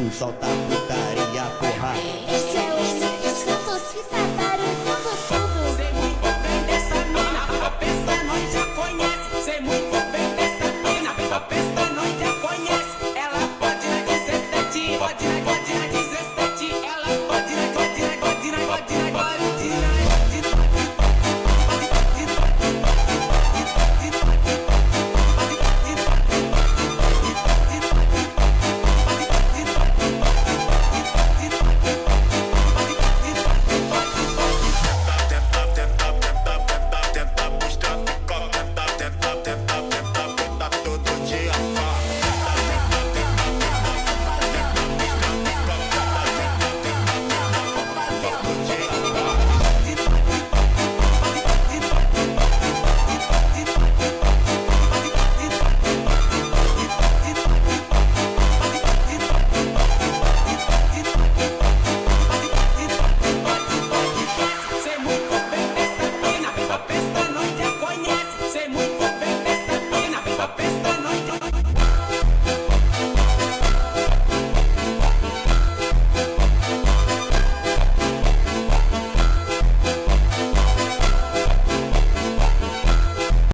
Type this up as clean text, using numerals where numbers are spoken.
barraco, solta putaria, porra. Esse é o Silvio Santos que tá barulhando tudo. Sei muito bem dessa mina, a peça nós já conhece. Sei muito bem